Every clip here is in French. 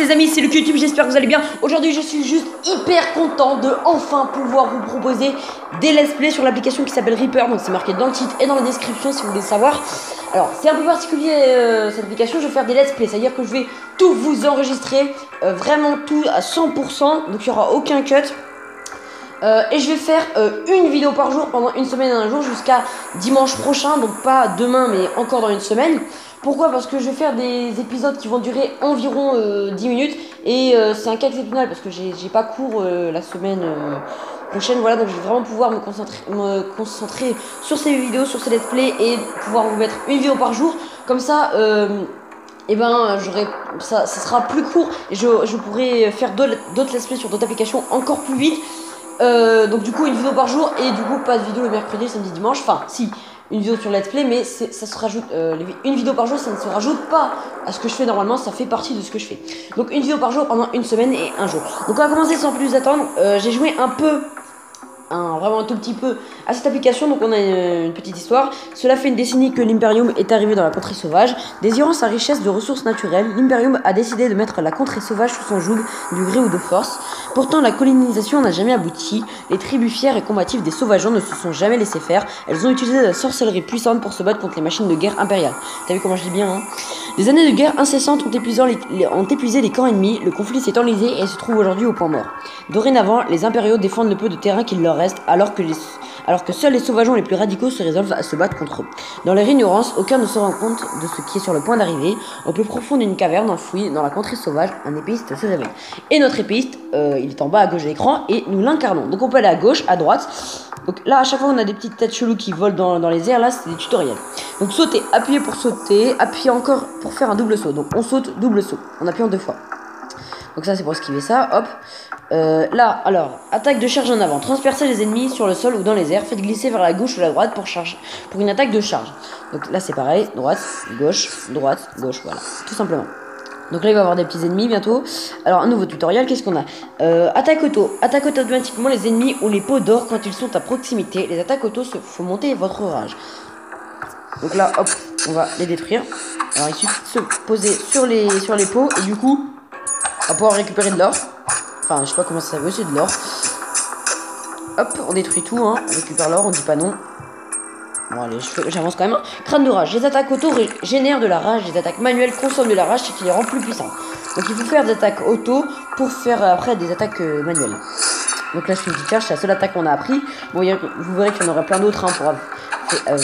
les amis, c'est le YouTube, j'espère que vous allez bien. Aujourd'hui je suis juste hyper content de enfin pouvoir vous proposer des let's play sur l'application qui s'appelle Reaper. Donc c'est marqué dans le titre et dans la description si vous voulez savoir. Alors c'est un peu particulier cette application, je vais faire des let's play, c'est à dire que je vais tout vous enregistrer, vraiment tout à 100%, donc il n'y aura aucun cut. Et je vais faire une vidéo par jour pendant une semaine et un jour jusqu'à dimanche prochain, donc pas demain mais encore dans une semaine. Pourquoi? Parce que je vais faire des épisodes qui vont durer environ 10 minutes et c'est un cas exceptionnel parce que j'ai pas cours la semaine prochaine, voilà, donc je vais vraiment pouvoir me concentrer sur ces vidéos, sur ces let's play et pouvoir vous mettre une vidéo par jour. Comme ça, et ben ça sera plus court et je pourrai faire d'autres let's play sur d'autres applications encore plus vite. Donc du coup une vidéo par jour et du coup pas de vidéo le mercredi, samedi, dimanche. Enfin si, une vidéo sur let's play, mais ça se rajoute une vidéo par jour, ça ne se rajoute pas à ce que je fais normalement, ça fait partie de ce que je fais. Donc une vidéo par jour pendant une semaine et un jour. Donc on va commencer sans plus attendre. J'ai joué un peu, vraiment un tout petit peu à cette application, donc on a une petite histoire. Cela fait une décennie que l'Imperium est arrivé dans la contrée sauvage. Désirant sa richesse de ressources naturelles, l'Imperium a décidé de mettre la contrée sauvage sous son joug, du gré ou de force. Pourtant la colonisation n'a jamais abouti, les tribus fières et combatives des sauvageons ne se sont jamais laissées faire, elles ont utilisé de la sorcellerie puissante pour se battre contre les machines de guerre impériales. T'as vu comment je dis bien, hein? Des années de guerre incessantes ont épuisé les camps ennemis, le conflit s'est enlisé et se trouve aujourd'hui au point mort. Dorénavant, les impériaux défendent le peu de terrain qu'il leur reste, alors que seuls les sauvageons les plus radicaux se résolvent à se battre contre eux. Dans leur ignorance, aucun ne se rend compte de ce qui est sur le point d'arriver. Au plus profond d'une caverne enfouie dans la contrée sauvage, un épéiste se réveille. Et notre épéiste, il est en bas à gauche de l'écran et nous l'incarnons. Donc on peut aller à gauche, à droite. Donc là à chaque fois on a des petites têtes cheloues qui volent dans les airs, là c'est des tutoriels. Donc sauter, appuyer pour sauter, appuyer encore pour faire un double saut. Donc on saute, double saut, en appuyant 2 fois. Donc ça c'est pour esquiver ça, hop. Là, alors, attaque de charge en avant. Transpercez les ennemis sur le sol ou dans les airs. Faites glisser vers la gauche ou la droite pour une attaque de charge. Donc là c'est pareil, droite, gauche, voilà, tout simplement. Donc là il va y avoir des petits ennemis bientôt. Alors un nouveau tutoriel, qu'est-ce qu'on a? Attaque auto. Attaque automatiquement les ennemis ou les pots d'or quand ils sont à proximité. Les attaques auto font monter votre rage. Donc là hop, on va les détruire. Alors il suffit de se poser sur les pots et du coup on va pouvoir récupérer de l'or. Enfin je sais pas comment ça veut, c'est de l'or. Hop, on détruit tout, hein. On récupère l'or, on dit pas non. Bon allez, j'avance quand même. Crâne de rage. Les attaques auto génèrent de la rage. Les attaques manuelles consomment de la rage, ce qui les rend plus puissantes. Donc il faut faire des attaques auto pour faire après des attaques manuelles. Donc là je fais une petite charge, c'est la seule attaque qu'on a appris. Bon, vous verrez qu'il y en aurait plein d'autres, hein, pour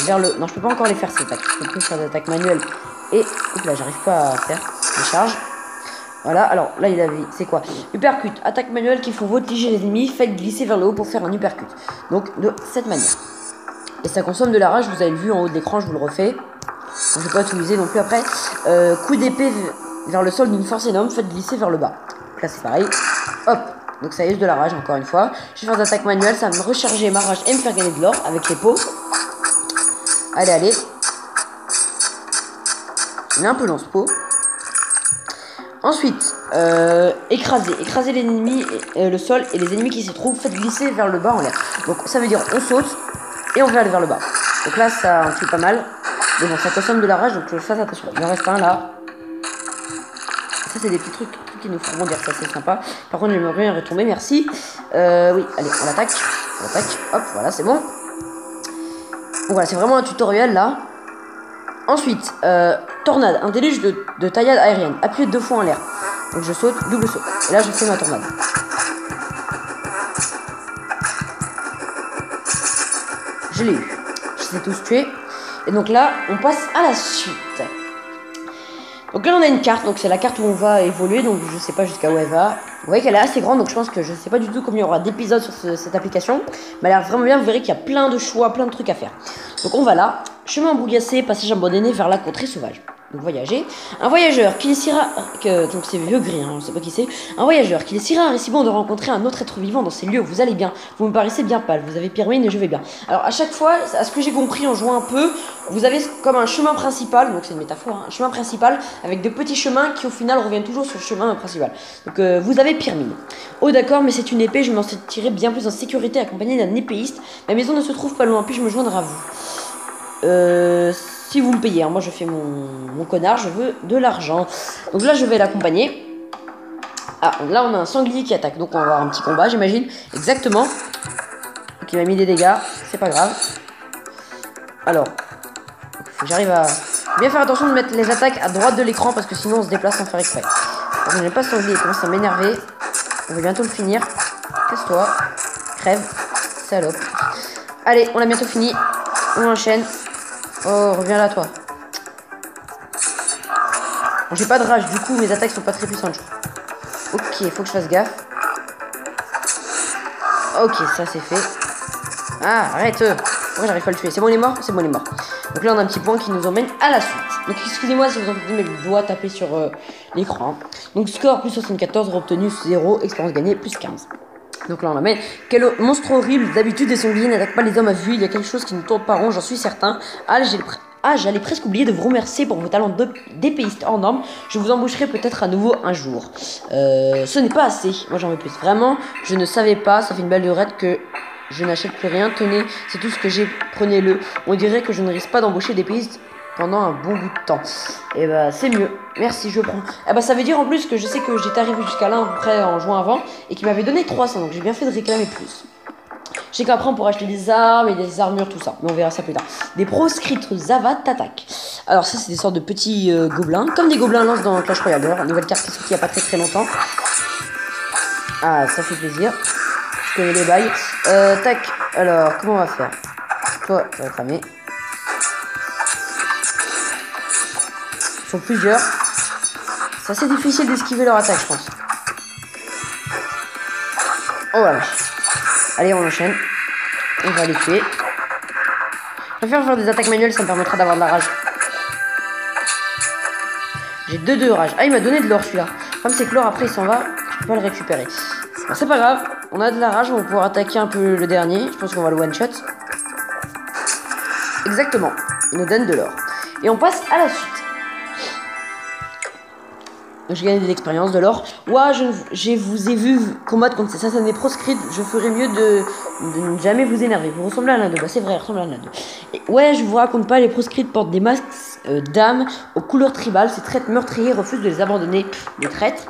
vers le... Non, je peux pas encore les faire ces attaques. Je peux plus faire des attaques manuelles. Et oups, là j'arrive pas à faire les charges. Voilà, alors là il avait, c'est quoi? Uppercut, attaque manuelle qui font voltiger les ennemis, faites glisser vers le haut pour faire un uppercut. Donc de cette manière. Et ça consomme de la rage, vous avez vu en haut de l'écran, je vous le refais. Je ne vais pas utiliser non plus après. Coup d'épée vers le sol d'une force énorme, faites glisser vers le bas. Donc là c'est pareil. Hop, donc ça use de la rage encore une fois. Je vais faire des attaques manuelles, ça va me recharger ma rage et me faire gagner de l'or avec les pots. Allez, allez. Il est un peu long ce pot. Ensuite, écraser les ennemis, le sol et les ennemis qui s'y trouvent, faites glisser vers le bas en l'air. Donc ça veut dire on saute et on veut aller vers le bas. Donc là ça en tue pas mal. Mais bon, ça consomme de la rage, donc je fasse attention. Il en reste un là. Ça c'est des petits trucs qui nous feront dire ça, c'est sympa. Par contre j'aimerais bien retomber, merci. Oui, allez, on l'attaque. Hop, voilà, c'est bon. Donc voilà, c'est vraiment un tutoriel là. Ensuite, tornade, un déluge de taillade aérienne. Appuyez 2 fois en l'air. Donc je saute, double saut. Et là je fais ma tornade. Je l'ai eu. Je les ai tous tués. Et donc là, on passe à la suite. Donc là on a une carte, donc c'est la carte où on va évoluer, donc je sais pas jusqu'à où elle va. Vous voyez qu'elle est assez grande, donc je pense que je sais pas du tout combien il y aura d'épisodes sur cette application. Mais elle a l'air vraiment bien, vous verrez qu'il y a plein de choix, plein de trucs à faire. Donc on va là, chemin embrouillassé, passage abandonné vers la contrée sauvage. Donc voyager. Un voyageur qui laissera... donc c'est vieux gris, hein, on sait pas qui c'est. Un voyageur qui laissera un récipient de rencontrer un autre être vivant dans ces lieux. Vous allez bien, vous me paraissez bien pâle, vous avez Pyrmine et je vais bien. Alors à chaque fois, à ce que j'ai compris en jouant un peu, vous avez comme un chemin principal, donc c'est une métaphore, hein, un chemin principal avec de petits chemins qui au final reviennent toujours sur le chemin principal. Donc vous avez Pyrmine. Oh d'accord, mais c'est une épée, je m'en tirerai bien plus en sécurité accompagné d'un épéiste. Ma maison ne se trouve pas loin, puis-je me joindre à vous? Si vous me payez, hein, moi je fais mon connard, je veux de l'argent. Donc là je vais l'accompagner. Ah, là on a un sanglier qui attaque, donc on va avoir un petit combat, j'imagine. Exactement. Donc il m'a mis des dégâts, c'est pas grave. Alors, faut que j'arrive à bien faire attention de mettre les attaques à droite de l'écran parce que sinon on se déplace sans faire exprès. Je n'aime pas ce sanglier, il commence à m'énerver. On va bientôt le finir. Casse-toi. Crève. Salope. Allez, on l'a bientôt fini. On enchaîne. Oh, reviens là, toi. Bon, j'ai pas de rage, du coup, mes attaques sont pas très puissantes, je crois. Ok, faut que je fasse gaffe. Ok, ça c'est fait. Ah, arrête. Moi, j'arrive pas à le tuer. C'est bon, il est mort? C'est bon, il est mort. Donc là, on a un petit point qui nous emmène à la suite. Donc, excusez-moi si vous entendez mes doigts taper sur l'écran. Donc, score plus 74, obtenu 0, expérience gagnée plus 15. Donc là, on l'amène. Quel monstre horrible. D'habitude, les sangliers n'attaquent pas les hommes à vue. Il y a quelque chose qui ne tourne pas rond, j'en suis certain. J'allais presque oublier de vous remercier pour vos talents d'épéiste hors normes. Je vous embaucherai peut-être à nouveau un jour. Ce n'est pas assez. Moi, j'en veux plus. Vraiment, je ne savais pas. Ça fait une belle lurette que je n'achète plus rien. Tenez, c'est tout ce que j'ai. Prenez-le. On dirait que je ne risque pas d'embaucher d'épéiste pendant un bon bout de temps. Et bah, c'est mieux. Merci, je prends. Eh bah, ça veut dire en plus que je sais que j'étais arrivé jusqu'à là à peu près en jouant avant et qu'il m'avait donné 300. Donc, j'ai bien fait de réclamer plus. Je sais qu'après on pourra acheter des armes et des armures, tout ça. Mais on verra ça plus tard. Des proscrites Zava t'attaquent. Alors ça c'est des sortes de petits gobelins. Comme des gobelins lance dans Clash Royale. Une nouvelle carte qui est sortie il n'y a pas très longtemps. Ah ça fait plaisir. Je connais les bails. Tac. Alors comment on va faire? Toi ça va cramer. Ils sont plusieurs. C'est assez difficile d'esquiver leur attaque je pense. Oh voilà. Allez, on enchaîne. On va les tuer. Je préfère faire des attaques manuelles, ça me permettra d'avoir de la rage. J'ai 2 de rage. Ah, il m'a donné de l'or celui-là. Le problème, c'est que l'or, après, il s'en va. Je peux pas le récupérer. Bon, c'est pas grave. On a de la rage. On va pouvoir attaquer un peu le dernier. Je pense qu'on va le one-shot. Exactement. Il nous donne de l'or. Et on passe à la suite. J'ai gagné de l'expérience, de l'or. Ouah, je vous ai vu combattre contre ces satanés proscrites. Je ferais mieux de ne jamais vous énerver. Vous ressemblez à l'un d'eux. Bah, c'est vrai, il ressemble à l'un d'eux. Et ouais, je vous raconte pas, les proscrites portent des masques d'âmes aux couleurs tribales. Ces traîtres meurtriers refusent de les abandonner. Les traîtres.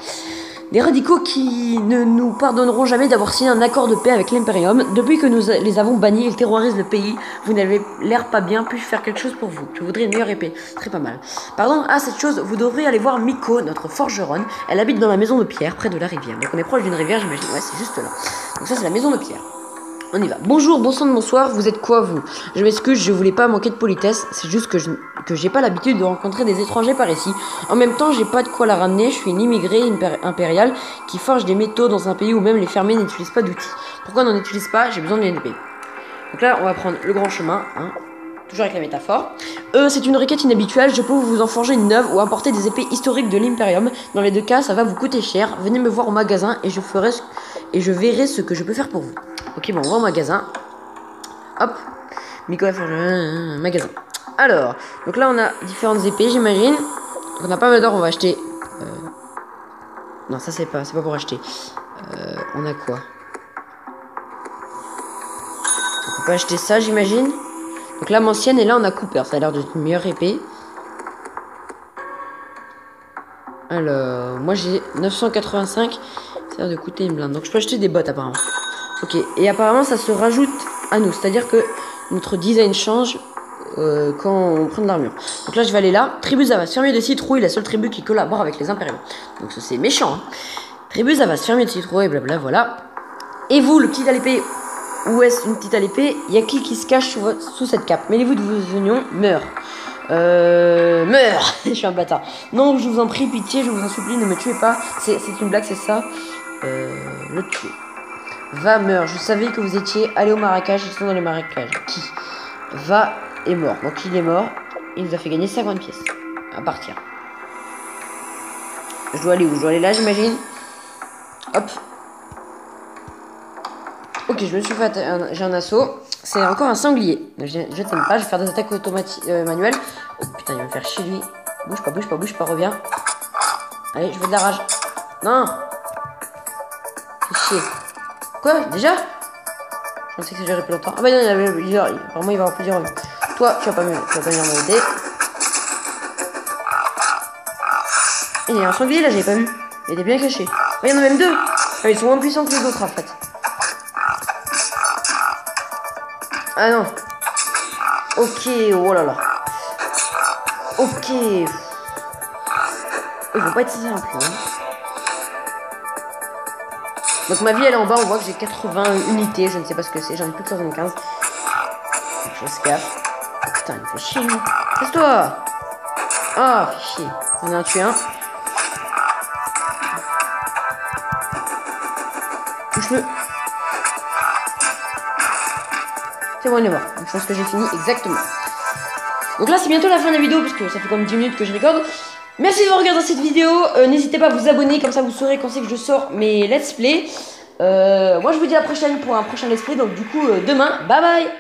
Des radicaux qui ne nous pardonneront jamais d'avoir signé un accord de paix avec l'Imperium. Depuis que nous les avons bannis, ils terrorisent le pays. Vous n'avez l'air pas bien, puis-je faire quelque chose pour vous? Je voudrais une meilleure épée. Très pas mal. Pardon, ah cette chose, vous devriez aller voir Miko, notre forgeronne. Elle habite dans la maison de pierre, près de la rivière. Donc on est proche d'une rivière, j'imagine. Ouais, c'est juste là. Donc ça, c'est la maison de pierre. On y va. Bonjour, bonsoir, vous êtes quoi vous? Je m'excuse, je voulais pas manquer de politesse, c'est juste que j'ai pas l'habitude de rencontrer des étrangers par ici. En même temps, j'ai pas de quoi la ramener, je suis une immigrée impériale qui forge des métaux dans un pays où même les fermiers n'utilisent pas d'outils. Pourquoi on n'en utilise pas? J'ai besoin d'une épée. Donc là, on va prendre le grand chemin, hein. Toujours avec la métaphore. C'est une requête inhabituelle, je peux vous en forger une neuve ou importer des épées historiques de l'Imperium. Dans les deux cas, ça va vous coûter cher. Venez me voir au magasin et je verrai ce que je peux faire pour vous. Ok, bon, on va au magasin. Hop. Miko magasin. Alors, donc là, on a différentes épées, j'imagine. On a pas mal d'or, on va acheter. Non, ça, c'est pas pour acheter. On a quoi? On peut acheter ça, j'imagine. Donc là, ancienne, et là, on a Cooper. Ça a l'air d'être une meilleure épée. Alors, moi, j'ai 985. Ça a l'air de coûter une blinde. Donc, je peux acheter des bottes, apparemment. Ok, et apparemment, ça se rajoute à nous. C'est-à-dire que notre design change quand on prend de l'armure. Donc là, je vais aller là. Tribu Zavas, fermier de citrouille, la seule tribu qui collabore avec les impériaux. Donc, ça, c'est méchant. Hein. Tribu Zavas, fermier de citrouille, blabla, voilà. Et vous, le petit à l'épée? Où est-ce une petite à l'épée? Il y a qui se cache sous cette cape? Mêlez-vous de vos oignons, meurt. Meurs. Je suis un bâtard. Non, je vous en prie, pitié, je vous en supplie, ne me tuez pas. C'est une blague, c'est ça. Le tuer. Va, meurt. Je savais que vous étiez allé au marécage. Ils sont dans les marécages. Qui? Va est mort. Donc il est mort. Il nous a fait gagner 50 pièces. À partir. Je dois aller où? Je dois aller là, j'imagine. Hop. Ok, je me suis fait... j'ai un assaut. C'est encore un sanglier. Je t'aime pas, je vais faire des attaques automatiques manuelles. Oh putain, il va me faire chier lui. Bouge pas, reviens. Allez, je veux de la rage. Non. Fais chier. Quoi? Déjà? Je pensais que ça durait plus longtemps. Ah bah non, apparemment il va avoir plusieurs. Toi, tu vas pas venir m'aider. Il y a un sanglier là, j'avais pas vu. Il était bien caché. il y en a même deux. Ah, ils sont moins puissants que les autres en fait. Ah non. Ok, oh là là. Ok. Il faut pas être si simple. Hein. Donc ma vie elle est en bas, on voit que j'ai 80 unités, je ne sais pas ce que c'est, j'en ai plus que 75. Je escape. Putain, il me fait chier. Laisse-toi. Ah, chier. On a un tué un. Touche-le. C'est bon, il est mort. Je pense que j'ai fini exactement. Donc là, c'est bientôt la fin de la vidéo, parce que ça fait comme 10 minutes que je regarde. Merci d'avoir regardé cette vidéo. N'hésitez pas à vous abonner, comme ça vous saurez quand c'est que je sors mes let's play. Moi, je vous dis à la prochaine pour un prochain let's play. Donc du coup, demain, bye bye.